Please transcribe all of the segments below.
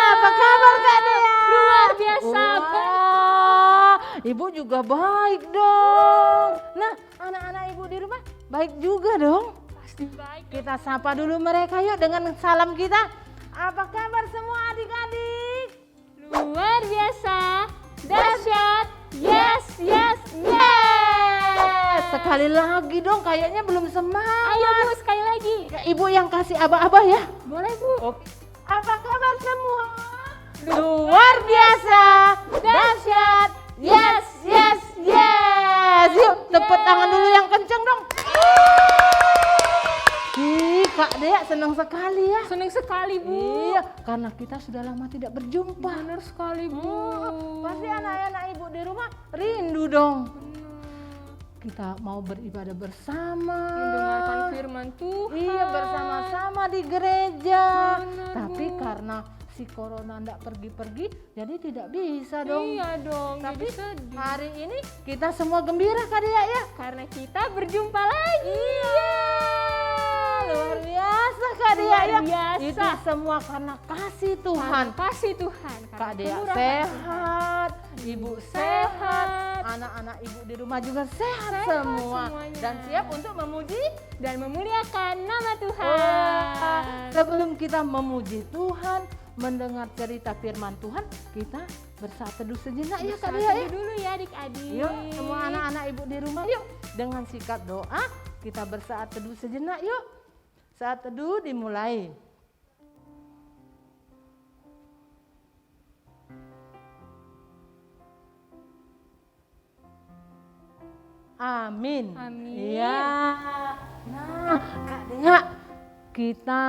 Apa kabar Kak Dea? Luar biasa. Wah, Ibu juga baik dong. Nah, anak-anak Ibu di rumah baik juga dong. Pasti baik. Kita sapa dulu mereka yuk dengan salam kita. Apa kabar semua adik-adik? Luar biasa. Dahsyat. Yes, yes, yes. Sekali lagi dong, kayaknya belum semangat. Ayo Bu, sekali lagi. Ibu yang kasih abah-abah ya. Boleh Bu. Apa kabar semua? Luar biasa, dahsyat, yes, yes, yes. Yuk, tepuk tangan dulu yang kenceng dong. Ih, Kak Dea senang sekali ya. Senang sekali Bu. Iya, karena kita sudah lama tidak berjumpa. Benar sekali Bu. Pasti anak-anak Ibu di rumah rindu dong. Kita mau beribadah bersama. Mendengarkan firman Tuhan. Iya, bersama-sama di gereja. Benar, Tapi Bu. karena si corona enggak pergi-pergi, jadi tidak bisa dong. Iya dong. Tapi Jadi sedih. hari ini kita semua gembira Kak Dea ya. Karena kita berjumpa lagi. Iya, luar biasa Kak Dea Luar ya. biasa. Itu semua karena kasih Tuhan. Kasih Tuhan. Kak Karena Dea kemurahan sehat, Ibu sehat, Sehat. anak-anak Ibu di rumah juga sehat, Sehat semua. semuanya. Dan siap untuk memuji. dan memuliakan nama Wah, Tuhan. sebelum kita memuji Tuhan, mendengar cerita firman Tuhan, kita bersaat teduh sejenak ya Kak Dea ya. Bersatu dulu ya adik-adik. Yuk, semua anak-anak Ibu di rumah yuk. Dengan sikap doa, kita bersaat teduh sejenak yuk. Saat teduh dimulai. Amin. Amin. Iya. Nah, Kak Dea, kita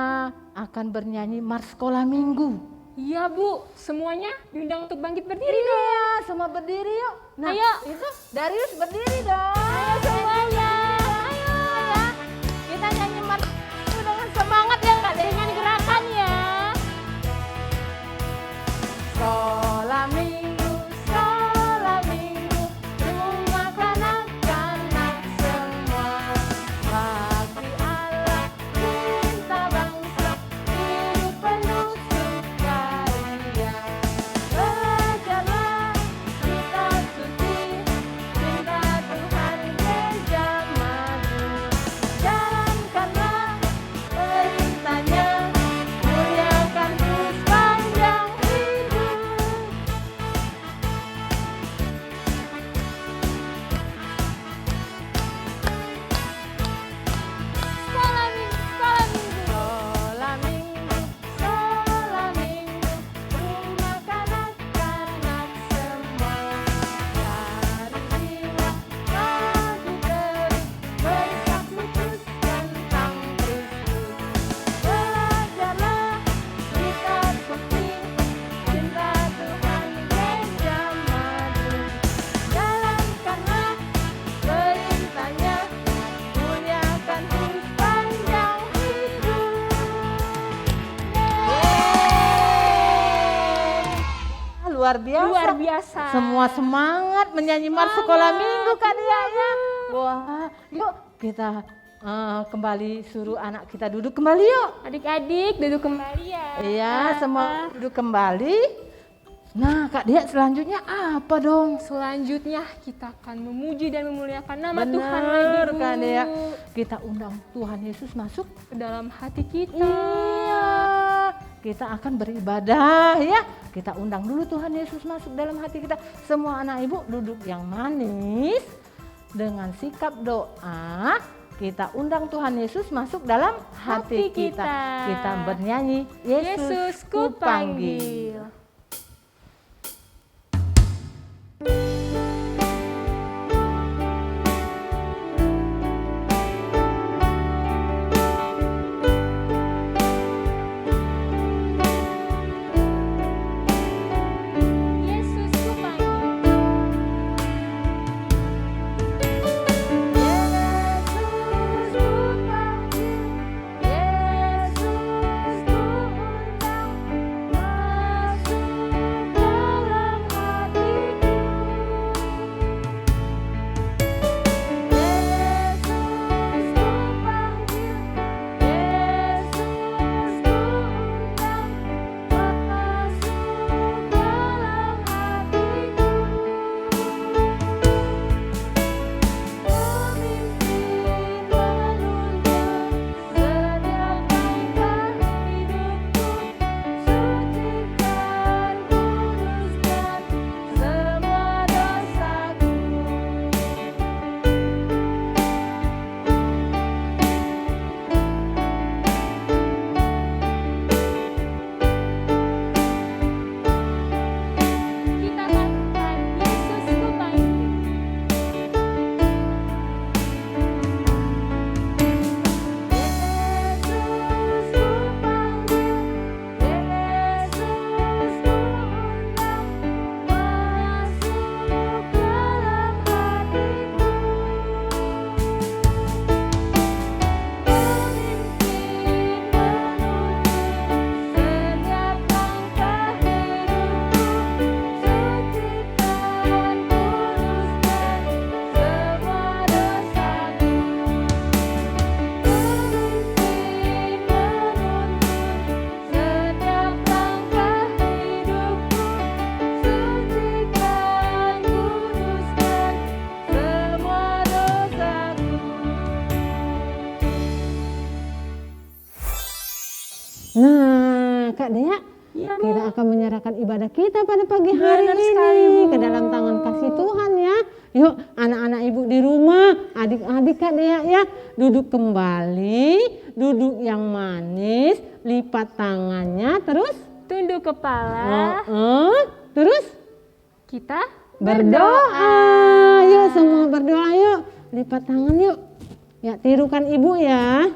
akan bernyanyi Mars Sekolah Minggu. Iya Bu, semuanya diundang untuk bangkit berdiri dong. Iya, semua berdiri yuk. Nah, Ayo. itu Darius berdiri dong. Ayo semuanya. Ayo ya. Kita nyanyi Mars Minggu dengan semangat ya Kak Dea. Dengan gerakannya. Sekolah minggu, rumah kanak-kanak semua. Bagi Allah, cinta bangsa, hidup penuh sukaria. Belajarlah kitab suci, cinta Tuhan gereja maju. Jalankanlah perintahnya, muliakan terus panjang hidup. Sekolah minggu, sekolah minggu. Sekolah minggu, rumah kanak-kanak semua. Dari jiwa maju terus, bersaksi terus tentang Kristus. Belajarlah kitab suci, cinta Tuhan gereja maju. Jalankanlah perintahnya, muliakan terus panjang hidup. Luar biasa. Luar biasa. Semua semangat menyanyi Mars Sekolah Minggu Kak Dea ya. Wah, yuk kita kembali suruh anak kita duduk kembali yuk. Adik-adik duduk kembali ya. Iya, semua duduk kembali. Nah, Kak Dea selanjutnya apa dong? Selanjutnya kita akan memuji dan memuliakan nama Tuhan lagi Benar Bu. Kak Dea. Kita undang Tuhan Yesus masuk. Ke dalam hati kita. Iya, kita akan beribadah ya. Kita undang dulu Tuhan Yesus masuk dalam hati kita. Semua anak ibu duduk yang manis. Dengan sikap doa, kita undang Tuhan Yesus masuk dalam hati Hati kita. kita. Kita bernyanyi, Yesus ku panggil. Yesus ku panggil. Yesus ku panggil, Yesus ku undang, Kak Dea, Ya, kita akan menyerahkan ibadah kita pada pagi hari Benar ini sekali, Bu. ke dalam tangan kasih Tuhan ya. Yuk anak-anak ibu di rumah, adik-adik Kak Dea ya, duduk kembali, duduk yang manis, lipat tangannya, terus Tunduk kepala. terus Kita berdoa. Yuk semua berdoa yuk, lipat tangan yuk. Ya tirukan ibu ya,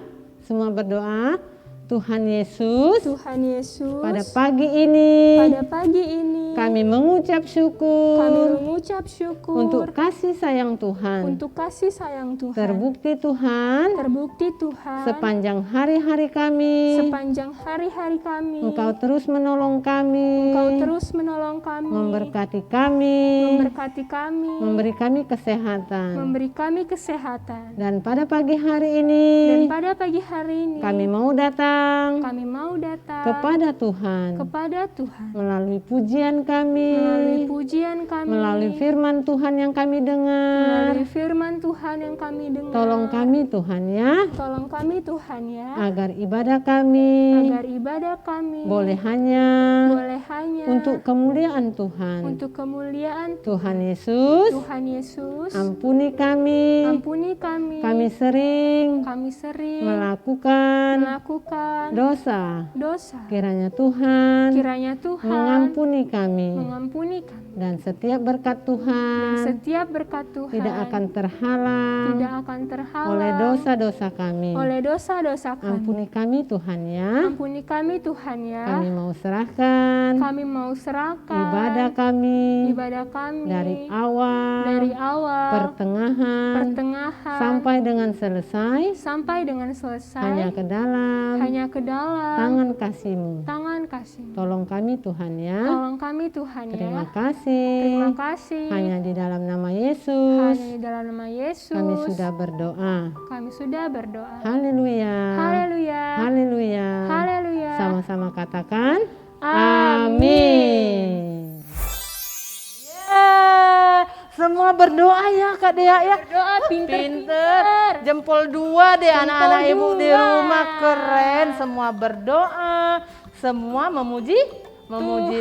semua berdoa. Tuhan Yesus, Tuhan Yesus, pada pagi ini pada pagi ini kami mengucap syukur kami mengucap syukur untuk kasih sayang Tuhan. untuk kasih sayang Tuhan. Terbukti Tuhan Terbukti Tuhan sepanjang hari-hari kami sepanjang hari-hari kami Engkau terus menolong kami, Engkau terus menolong kami, memberkati kami, memberkati kami, memberi kami kesehatan. memberi kami kesehatan. Dan pada pagi hari ini Dan pada pagi hari ini kami mau datang kami mau datang kepada Tuhan kepada Tuhan melalui pujian kami, melalui pujian kami, melalui firman Tuhan yang kami dengar. melalui firman Tuhan yang kami dengar. Tolong kami Tuhan ya, Tolong kami Tuhan ya, agar ibadah kami agar ibadah kami boleh hanya boleh hanya untuk kemuliaan Tuhan. untuk kemuliaan Tuhan Yesus, Tuhan Yesus. ampuni kami. Ampuni kami. Kami sering Kami sering melakukan dosa. Kiranya Tuhan Kiranya Tuhan mengampuni kami. mengampuni kami. Dan setiap berkat Tuhan Setiap berkat Tuhan tidak akan terhalang tidak akan terhalang oleh dosa-dosa kami. oleh dosa-dosa kami. Ampuni kami Tuhan ya. Ampuni kami Tuhan ya. Kami mau serahkan Kami mau serahkan ibadah kami ibadah kami dari awal, pertengahan, sampai dengan selesai sampai dengan selesai hanya ke dalam tangan kasih-Mu. tangan kasih. Tolong kami Tuhan ya. Tolong kami Tuhan Terima ya. kasih. Terima kasih. Hanya di dalam nama Yesus Hanya di dalam nama Yesus kami sudah berdoa. kami sudah berdoa. Haleluya. Haleluya. Haleluya. Haleluya. Sama-sama katakan Amin. amin. Semua berdoa ya Kak Dea ya. Berdoa pinter. Pinter. Jempol 2 deh anak-anak ibu di 2. rumah, keren. Semua berdoa, semua memuji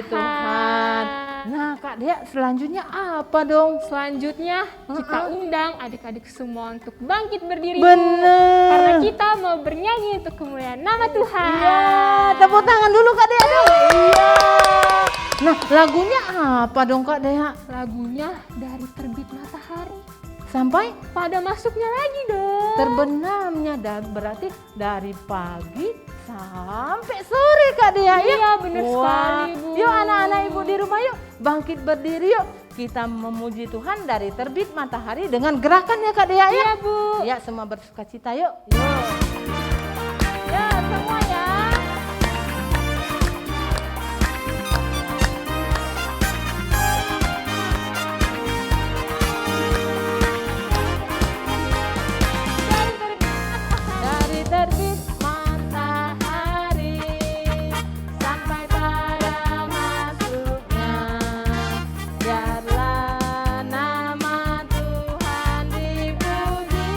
Tuhan. Nah Kak Dea, selanjutnya apa dong? Selanjutnya kita undang adik-adik semua untuk bangkit berdiri. Bener. Karena kita mau bernyanyi untuk kemuliaan nama Tuhan. Iya, tepuk tangan dulu Kak Dea dong. Iya. Nah, lagunya apa dong Kak Dea? Lagunya dari terbit matahari Sampai pada masuknya lagi dong. terbenamnya, berarti dari pagi sampai sore Kak Dea ya. Iya, bener sekali, Bu. Yuk anak-anak ibu di rumah yuk, bangkit berdiri yuk. Kita memuji Tuhan dari terbit matahari dengan gerakan ya Kak Dea ya. Iya, Bu. Ya, semua bersuka cita yuk. Yuk. Ya, semua ya. Dari terbit matahari sampai pada masuknya, biarlah nama Tuhan dipuji.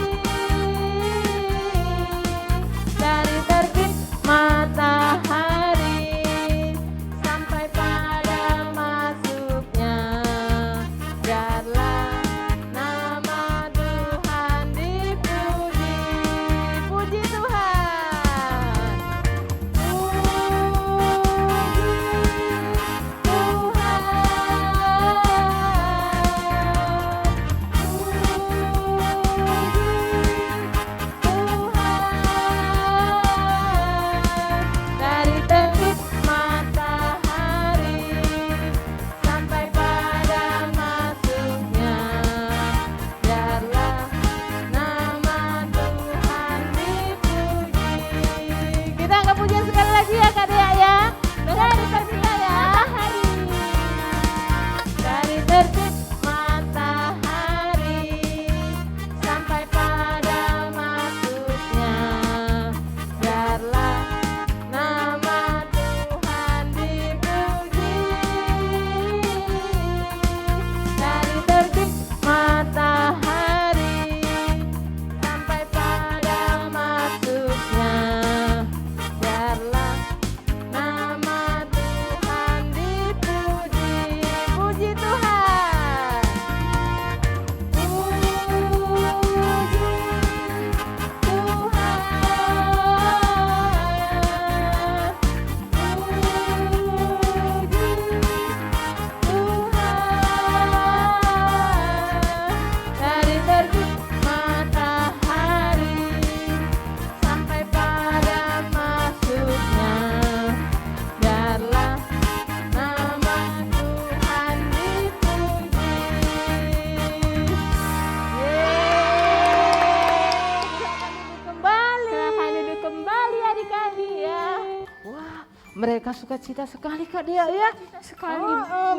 mereka sukacita sekali Kak Dea ya. Kita sekali.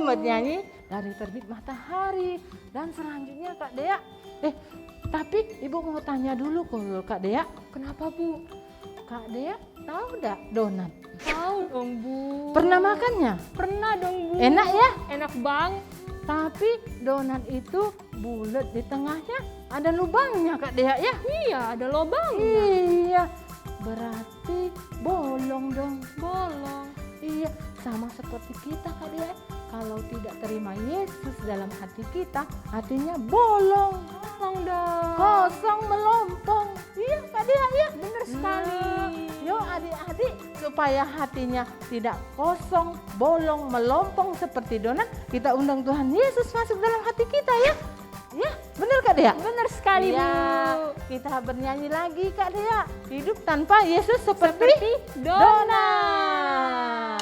Bernyanyi dari terbit matahari. Dan selanjutnya Kak Dea, tapi Ibu mau tanya dulu kalau Kak Dea. Kenapa Bu? Kak Dea tahu enggak donat? Tahu dong Bu. Pernah makannya? Pernah dong Bu. Enak ya? Enak banget. Tapi donat itu bulat di tengahnya ada lubangnya Kak Dea ya? Iya, ada lubangnya. Iya, berarti bolong dong. Bolong. Iya, sama seperti kita Kak Dea. Kalau tidak terima Yesus dalam hati kita, hatinya bolong. Bolong dong. Kosong melompong. Iya Kak Dea ya? Bener sekali. Yuk adik-adik, supaya hatinya tidak kosong, bolong, melompong seperti donat, kita undang Tuhan Yesus masuk dalam hati kita ya. Ya, benar Kak Dea? Bener sekali Ya, Bu. kita bernyanyi lagi Kak Dea. Hidup tanpa Yesus seperti donat. donat.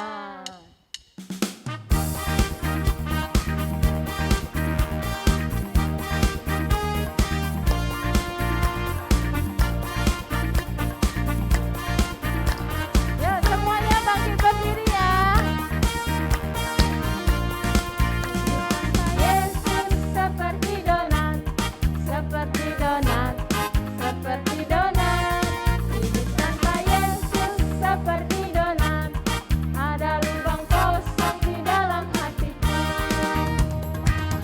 Ya, semuanya bangkit berdiri ya. Yesus seperti donat, seperti donat, seperti donat. Hidup tanpa Yesus seperti donat. Ada lubang kosong di dalam hatiku.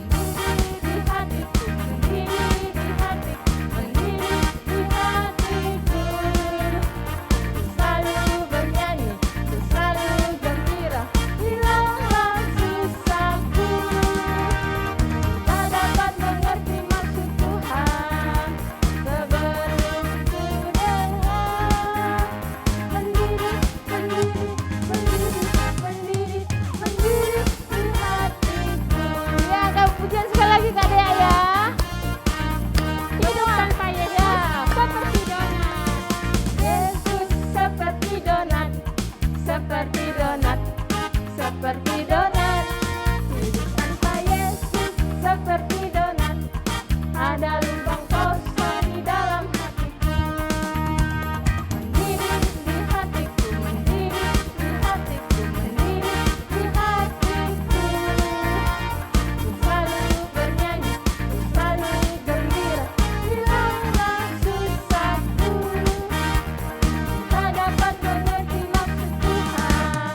Mendidih di hatiku, mendidih di hatiku, mendidih di hatiku. Ku selalu bernyanyi, ku selalu gembira, hilanglah susahku. Tak dapat mengerti maksud Tuhan sebelum ku dengar. Mendidih, mendidih, mendidih, mendidih, mendidih di hatiku. Ya, kau pujian sekali lagi Kak Dea ya. Hidup tanpa Yesus seperti donat. Yesus seperti donat, seperti donat, seperti donat. Hidup tanpa Yesus seperti donat. Ada lubang kosong di dalam hatiku. Mendidih di hatiku, mendidih di hatiku, mendidih di hatiku. Ku selalu bernyanyi, ku selalu gembira, hilanglah susahku. Tak dapat mengerti maksud Tuhan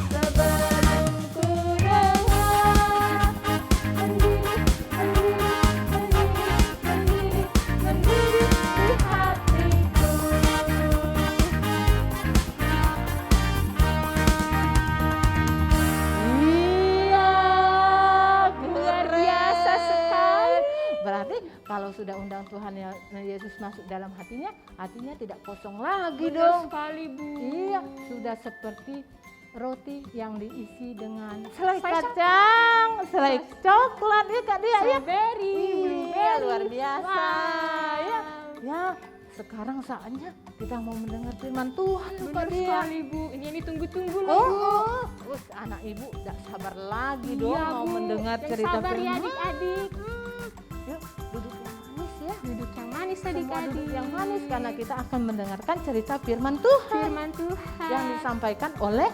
sebelum ku dengar. Mendidih, mendidih, mendidih, mendidih, mendidih di hatiku. Iya, Luar biasa sekali. Berarti kalau sudah undang Tuhan Yesus masuk dalam hatinya, hatinya tidak kosong lagi Bener dong. sekali Bu. Iya, sudah seperti roti yang diisi dengan selai Selai kacang, selai coklat ya Kak Dea ya. Strawberry, Iya, blueberry. luar biasa. Wow. Ya, ya, sekarang saatnya kita mau mendengar firman Tuhan Kak Bener Dea. sekali Bu. Ini yang ditunggu-tunggu loh Oh, Bu. terus anak ibu tidak sabar lagi Iya, dong mau Bu. mendengar Yang cerita sabar ya firman. adik-adik. Yuk, duduk yang manis ya. Duduk yang manis Semua adik-adik. duduk yang manis karena kita akan mendengarkan cerita firman Tuhan Firman Tuhan. yang disampaikan oleh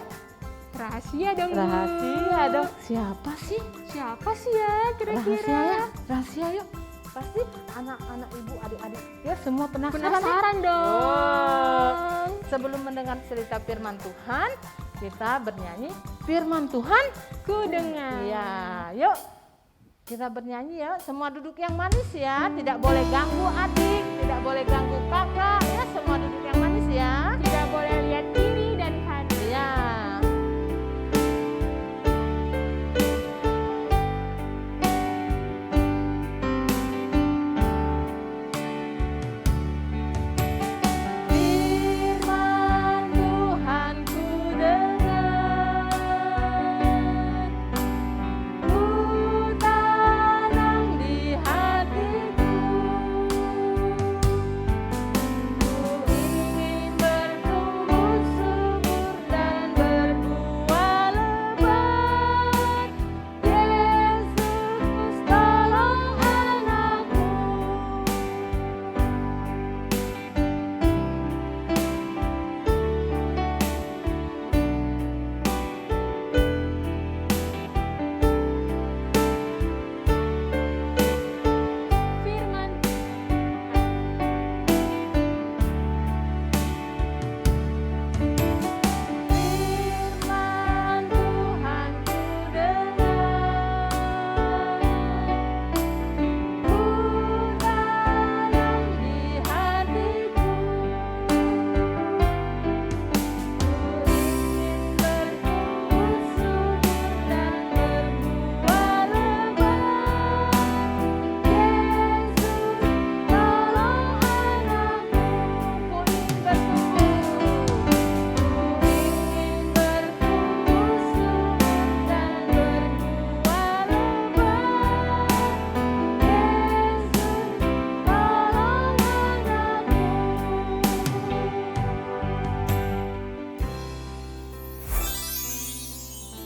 Rahasia dong Bu. rahasia dong. Siapa sih? Siapa sih ya kira-kira? Rahasia ya, rahasia yuk. Pasti anak-anak ibu, adik-adik ya semua penasaran. ya? Penasaran dong. Sebelum mendengar cerita firman Tuhan, kita bernyanyi firman Tuhan. Ku dengar. Iya, yuk kita bernyanyi ya. Semua duduk yang manis ya. Tidak boleh ganggu adik, tidak boleh ganggu kakak ya. Semua duduk yang manis ya. Tidak boleh lihat kiri dan kanan. Ya. Firman Tuhan ku dengar, ku tanam di hatiku, ku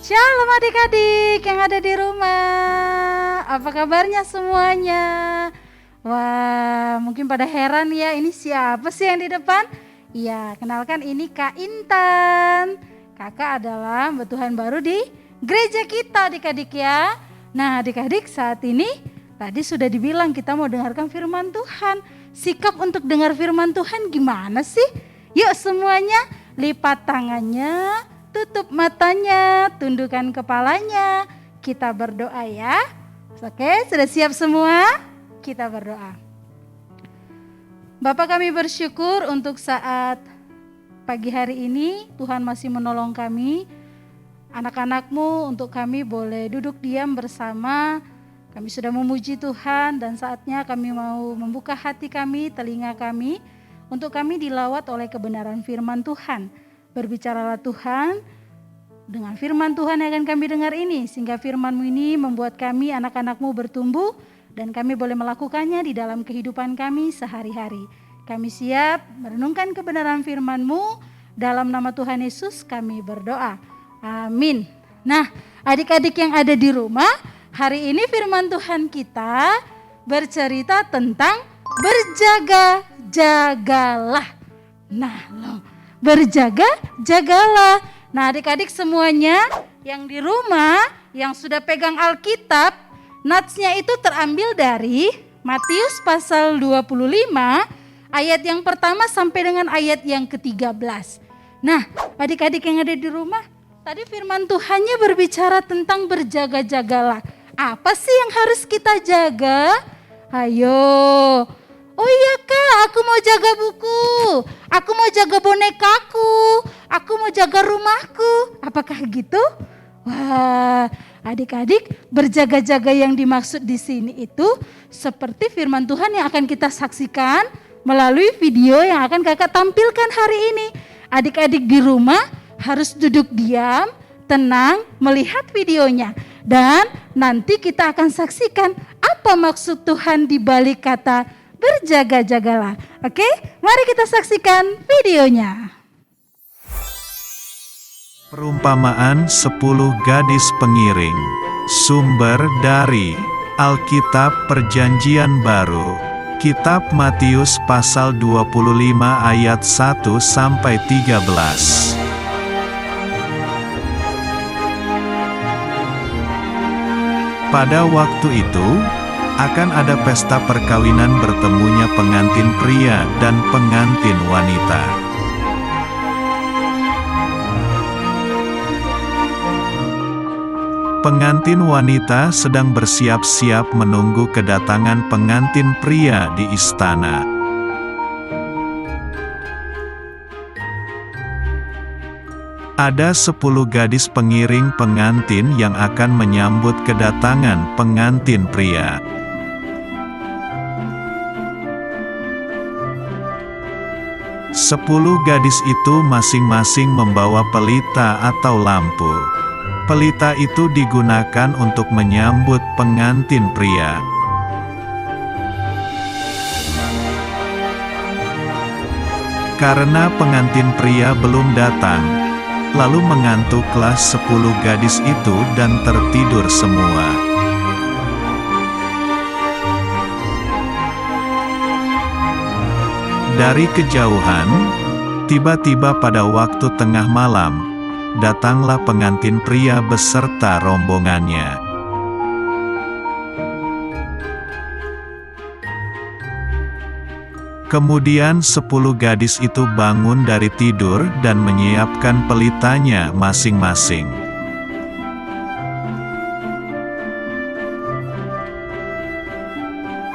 Shalom adik-adik yang ada di rumah. Apa kabarnya semuanya? Wah, mungkin pada heran ya, ini siapa sih yang di depan? Iya, kenalkan ini Kak Intan. Kakak adalah hamba Tuhan baru di gereja kita adik-adik ya. Nah adik-adik, saat ini tadi sudah dibilang kita mau dengarkan firman Tuhan. Sikap untuk dengar firman Tuhan gimana sih? Yuk semuanya lipat tangannya, tutup matanya, tundukkan kepalanya. Kita berdoa ya. Oke, sudah siap semua? Kita berdoa. Bapa, kami bersyukur untuk saat pagi hari ini Tuhan masih menolong kami, anak-anak-Mu, untuk kami boleh duduk diam bersama. Kami sudah memuji Tuhan dan saatnya kami mau membuka hati kami, telinga kami, untuk kami dilawat oleh kebenaran firman Tuhan. Berbicaralah Tuhan dengan firman Tuhan yang akan kami dengar ini, sehingga firman-Mu ini membuat kami anak-anak-Mu bertumbuh dan kami boleh melakukannya di dalam kehidupan kami sehari-hari. Kami siap merenungkan kebenaran firman-Mu. Dalam nama Tuhan Yesus kami berdoa. Amin. Nah, adik-adik yang ada di rumah, hari ini firman Tuhan kita bercerita tentang berjaga-jagalah. Nah, berjaga-jagalah. Nah, adik-adik semuanya yang di rumah, yang sudah pegang Alkitab, natsnya itu terambil dari Matius pasal 25, ayat yang pertama sampai dengan ayat yang ke-13. Nah, adik-adik yang ada di rumah, tadi firman Tuhannya berbicara tentang berjaga-jagalah. Apa sih yang harus kita jaga? Ayo. Oh iya Kak, aku mau jaga buku, aku mau jaga bonekaku, aku mau jaga rumahku. Apakah gitu? Wah, adik-adik, berjaga-jaga yang dimaksud di sini itu seperti firman Tuhan yang akan kita saksikan melalui video yang akan kakak tampilkan hari ini. Adik-adik di rumah harus duduk diam, tenang, melihat videonya. Dan nanti kita akan saksikan apa maksud Tuhan di balik kata berjaga-jagalah. Oke, mari kita saksikan videonya. Perumpamaan 10 gadis pengiring. Sumber dari Alkitab Perjanjian Baru. Kitab Matius pasal 25 ayat 1 sampai 13. Pada waktu itu akan ada pesta perkawinan bertemunya pengantin pria dan pengantin wanita. Pengantin wanita sedang bersiap-siap menunggu kedatangan pengantin pria di istana. Ada 10 gadis pengiring pengantin yang akan menyambut kedatangan pengantin pria. Sepuluh gadis itu masing-masing membawa pelita atau lampu. Pelita itu digunakan untuk menyambut pengantin pria. Karena pengantin pria belum datang, lalu mengantuklah 10 gadis itu dan tertidur semua. Dari kejauhan, tiba-tiba pada waktu tengah malam, datanglah pengantin pria beserta rombongannya. Kemudian 10 gadis itu bangun dari tidur dan menyiapkan pelitanya masing-masing.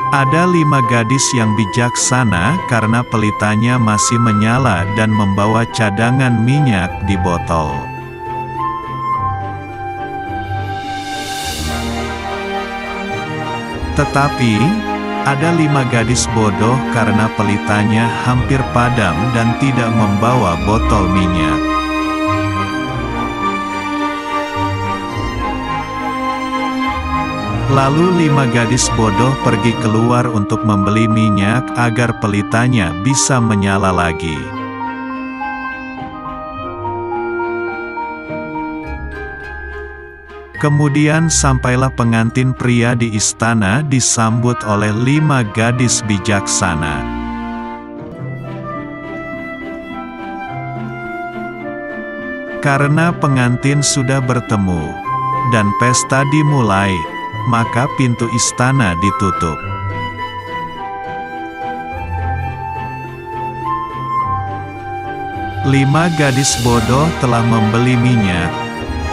Ada 5 gadis yang bijaksana karena pelitanya masih menyala dan membawa cadangan minyak di botol. Tetapi, ada 5 gadis bodoh karena pelitanya hampir padam dan tidak membawa botol minyak. Lalu 5 gadis bodoh pergi keluar untuk membeli minyak agar pelitanya bisa menyala lagi. Kemudian sampailah pengantin pria di istana disambut oleh 5 gadis bijaksana. Karena pengantin sudah bertemu, dan pesta dimulai, maka pintu istana ditutup. Lima gadis bodoh telah membeli minyak,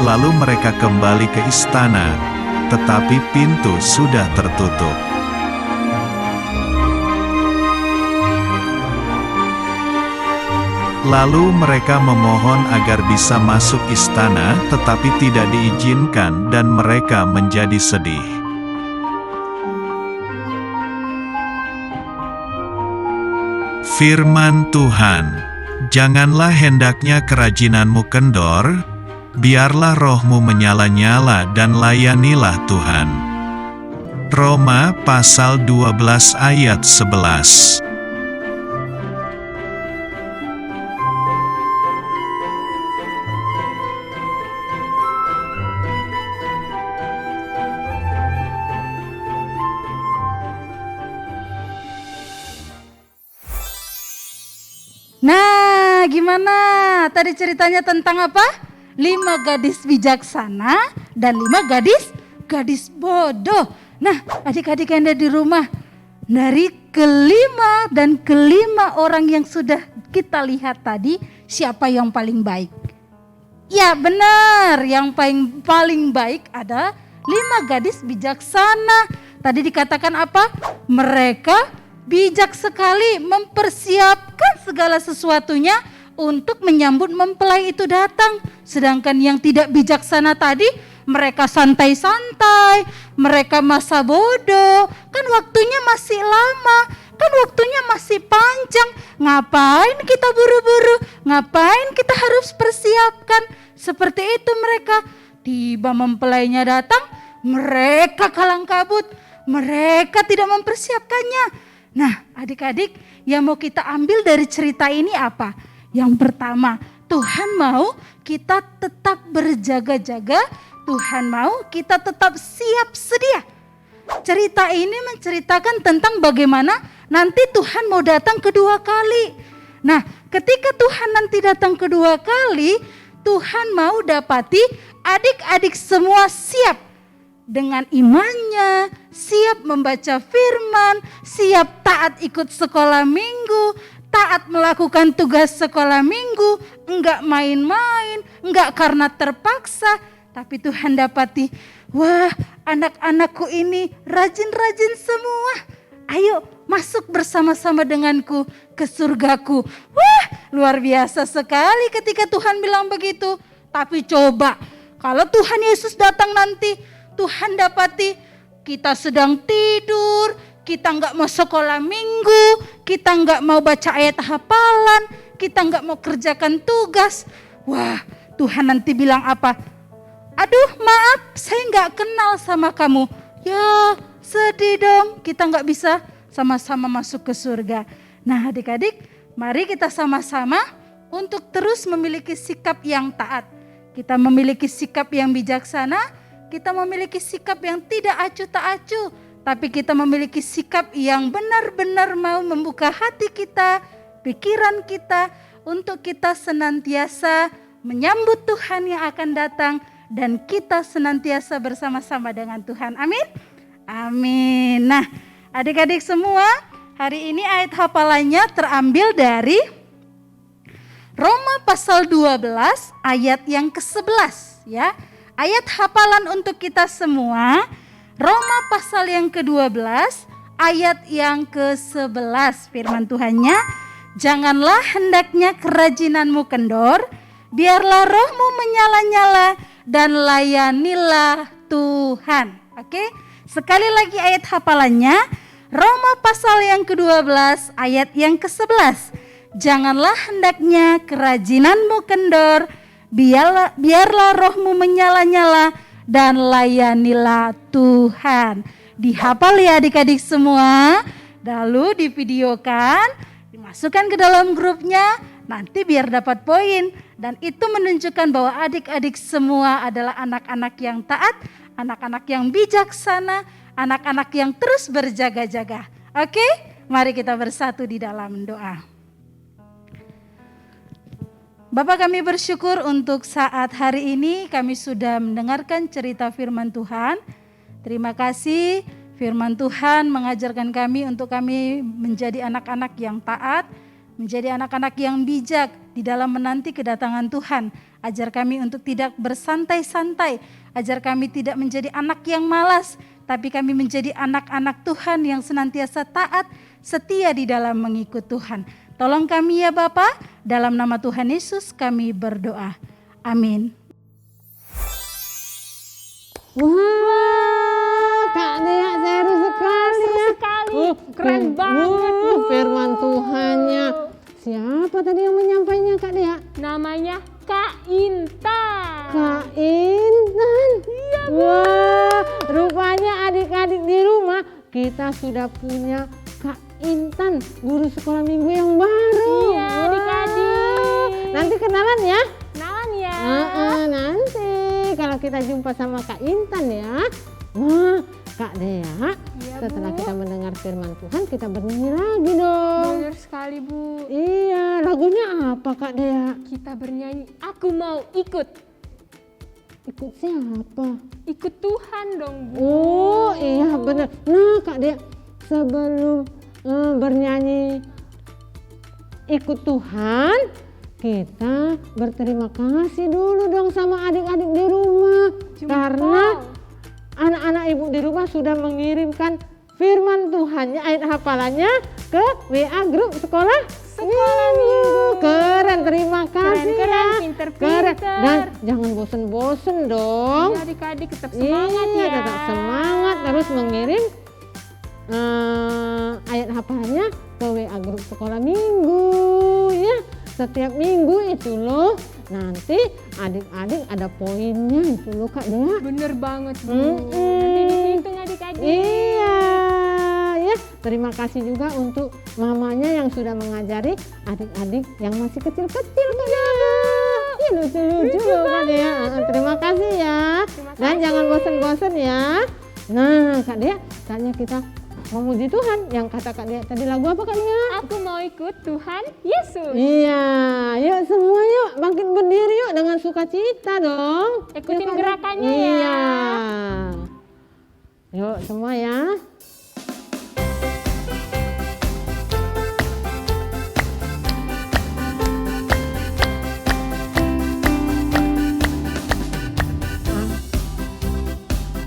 lalu mereka kembali ke istana, tetapi pintu sudah tertutup. Lalu mereka memohon agar bisa masuk istana, tetapi tidak diizinkan dan mereka menjadi sedih. Firman Tuhan, janganlah hendaknya kerajinanmu kendor, biarlah rohmu menyala-nyala dan layanilah Tuhan. Roma pasal 12 ayat 11. Nah, gimana? Tadi ceritanya tentang apa? 5 gadis bijaksana dan 5 gadis bodoh. Nah, adik-adik yang ada di rumah, dari kelima orang yang sudah kita lihat tadi, siapa yang paling baik? Ya benar, yang paling baik ada 5 gadis bijaksana. Tadi dikatakan apa? Mereka bijak sekali mempersiapkan segala sesuatunya untuk menyambut mempelai itu datang. Sedangkan yang tidak bijaksana tadi, mereka santai-santai, mereka masa bodoh. Kan waktunya masih lama, kan waktunya masih panjang. Ngapain kita buru-buru? Ngapain kita harus persiapkan? Seperti itu mereka. Tiba mempelainya datang, mereka kalang kabut. Mereka tidak mempersiapkannya. Nah, adik-adik, yang mau kita ambil dari cerita ini apa? Yang pertama, Tuhan mau kita tetap berjaga-jaga, Tuhan mau kita tetap siap sedia. Cerita ini menceritakan tentang bagaimana nanti Tuhan mau datang kedua kali. Nah, ketika Tuhan nanti datang kedua kali, Tuhan mau dapati adik-adik semua siap. Dengan imannya, siap membaca firman, siap taat ikut sekolah minggu, taat melakukan tugas sekolah minggu, enggak main-main, enggak karena terpaksa, tapi Tuhan dapati, wah anak-anakku ini rajin-rajin semua, ayo masuk bersama-sama denganku ke surgaku. Wah luar biasa sekali ketika Tuhan bilang begitu. Tapi coba kalau Tuhan Yesus datang nanti, Tuhan dapati kita sedang tidur, kita enggak mau sekolah minggu, kita enggak mau baca ayat hafalan, kita enggak mau kerjakan tugas. Wah, Tuhan nanti bilang apa? Aduh, maaf, saya enggak kenal sama kamu. Ya, sedih dong, kita enggak bisa sama-sama masuk ke surga. Nah, adik-adik, mari kita sama-sama untuk terus memiliki sikap yang taat. Kita memiliki sikap yang bijaksana. Kita memiliki sikap yang tidak acuh tak acuh, tapi kita memiliki sikap yang benar-benar mau membuka hati kita, pikiran kita, untuk kita senantiasa menyambut Tuhan yang akan datang, dan kita senantiasa bersama-sama dengan Tuhan. Amin? Amin. Nah, adik-adik semua, hari ini ayat hafalannya terambil dari Roma pasal 12 ayat yang ke-11 ya. Ayat hafalan untuk kita semua, Roma pasal yang ke-12, ayat yang ke-11. Firman Tuhannya, janganlah hendaknya kerajinanmu kendor, biarlah rohmu menyala-nyala dan layanilah Tuhan. Oke, sekali lagi ayat hafalannya, Roma pasal yang ke-12, ayat yang ke-11. Janganlah hendaknya kerajinanmu kendor, biarlah rohmu menyala-nyala dan layanilah Tuhan. Dihafal ya adik-adik semua, lalu divideokan, dimasukkan ke dalam grupnya, nanti biar dapat poin. Dan itu menunjukkan bahwa adik-adik semua adalah anak-anak yang taat, anak-anak yang bijaksana, anak-anak yang terus berjaga-jaga. Oke, mari kita bersatu di dalam doa. Bapak, kami bersyukur untuk saat hari ini kami sudah mendengarkan cerita firman Tuhan. Terima kasih firman Tuhan mengajarkan kami untuk kami menjadi anak-anak yang taat, menjadi anak-anak yang bijak di dalam menanti kedatangan Tuhan. Ajar kami untuk tidak bersantai-santai, ajar kami tidak menjadi anak yang malas, tapi kami menjadi anak-anak Tuhan yang senantiasa taat, setia di dalam mengikut Tuhan. Tolong kami ya Bapa, dalam nama Tuhan Yesus kami berdoa. Amin. Wah, Kak Dea seru sekali ya. Keren banget. Firman Tuhannya. Siapa tadi yang menyampaikannya Kak Dea? Namanya Kak Intan. Kak Intan. Iya, wah, rupanya adik-adik di rumah kita sudah punya Kak Intan, guru sekolah minggu yang baru. Iya, adik-adik. Nanti kenalan ya. Kenalan ya. Nanti kalau kita jumpa sama Kak Intan ya. Wah, Kak Dea, Iya, setelah Bu. kita mendengar firman Tuhan, kita bernyanyi lagi dong. Benar sekali, Bu. Iya, lagunya apa Kak Dea? Kita bernyanyi, aku mau ikut. Ikut siapa? Ikut Tuhan dong, Bu. Oh iya benar. Nah Kak Dea, sebelum bernyanyi ikut Tuhan, kita berterima kasih dulu dong sama adik-adik di rumah. Jempol. Karena anak-anak ibu di rumah sudah mengirimkan firman Tuhannya, ayat hafalannya ke WA grup sekolah minggu. Keren, terima kasih Keren, ya. pinter-pinter. Keren. Dan jangan bosen-bosen dong. Iya, adik-adik tetap semangat Iya, ya. tetap semangat terus mengirim ayat hafalannya ke WA grup sekolah minggu ya. Setiap minggu itu loh, nanti adik-adik ada poinnya itu loh Kak Dea. Bener banget, Bu. Nanti dihitung adik-adik. Iya ya, terima kasih juga untuk mamanya yang sudah mengajari adik-adik yang masih kecil-kecil Kak Dea. Iya, lucu-lucu loh Kak Dea. Terima kasih ya. Dan jangan bosan-bosan ya. Nah Kak Dea, saatnya kita memuji Tuhan. Yang kata Kak Dea tadi lagu apa Kak Dea? Aku mau ikut Tuhan Yesus. Iya, yuk semua yuk bangkit berdiri yuk dengan sukacita dong. Ikutin Yuk, Kak Dea. gerakannya ya. Iya. Yuk semua ya.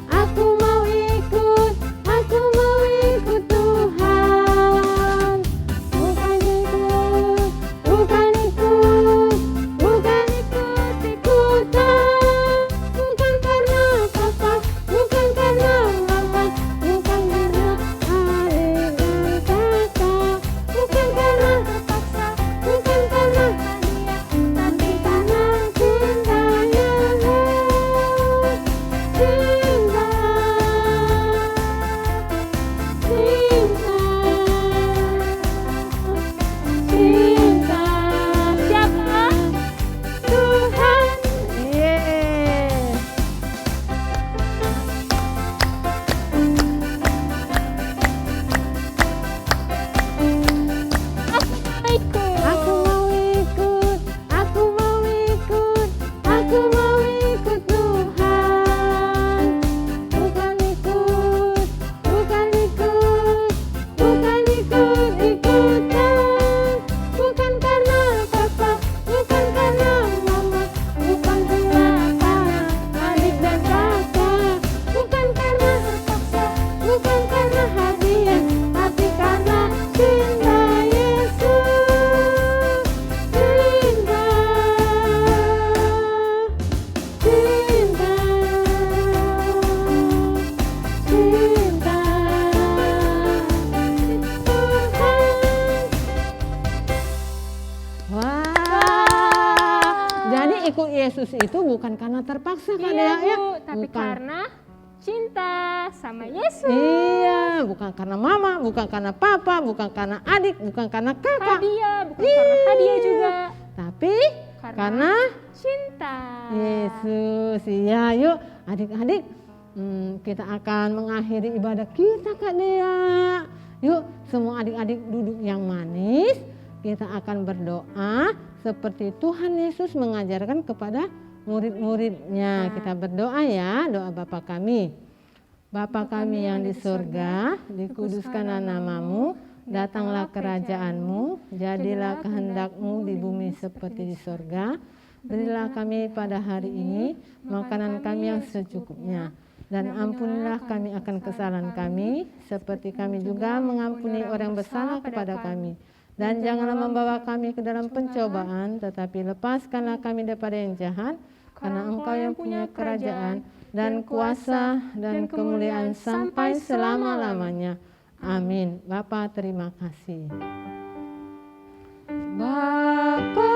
Aku mau ikut Tuhan. Bukan ikut, bukan ikut-ikutan. Bukan karena papa, bukan karena mama, bukan karena adik dan kakak, bukan karena terpaksa, bukan karena hadiah, tapi karena cinta Yesus. Cinta. Siapa? Tuhan. Yeay. Aku mau ikut, aku mau ikut, aku mau ikut Tuhan. Bukan ikut, bukan ikut, bukan ikut-ikutan. Bukan karena papa, bukan karena mama, bukan karena adik dan kakak, bukan karena terpaksa, bukan karena hadiah, tapi karena cinta Yesus. Cinta, cinta, cinta Tuhan. Wah, jadi ikut Yesus itu bukan karena terpaksa Kak Iya, Dea ya, Bu, tapi bukan. karena cinta sama Yesus. Iya, bukan karena mama, bukan karena papa, bukan karena adik, bukan karena kakak. Hadiah, bukan karena hadiah juga. Tapi karena cinta. Yesus. Iya, yuk adik-adik, kita akan mengakhiri ibadah kita Kak Dea. Yuk semua adik-adik duduk yang manis. Kita akan berdoa seperti Tuhan Yesus mengajarkan kepada murid-muridnya. Kita berdoa ya, doa Bapa kami. Bapa kami yang di surga, dikuduskanlah namamu, datanglah kerajaanmu, jadilah kehendak-mu di bumi seperti di surga. Berilah kami pada hari ini makanan kami yang secukupnya. Dan ampunilah kami akan kesalahan kami, seperti kami juga mengampuni orang bersalah kepada kami. Dan janganlah membawa kami ke dalam pencobaan, tetapi lepaskanlah kami daripada yang jahat, karena Engkau yang punya kerajaan dan kuasa dan kemuliaan sampai selama-lamanya. Amin. Bapa, terima kasih. Bapa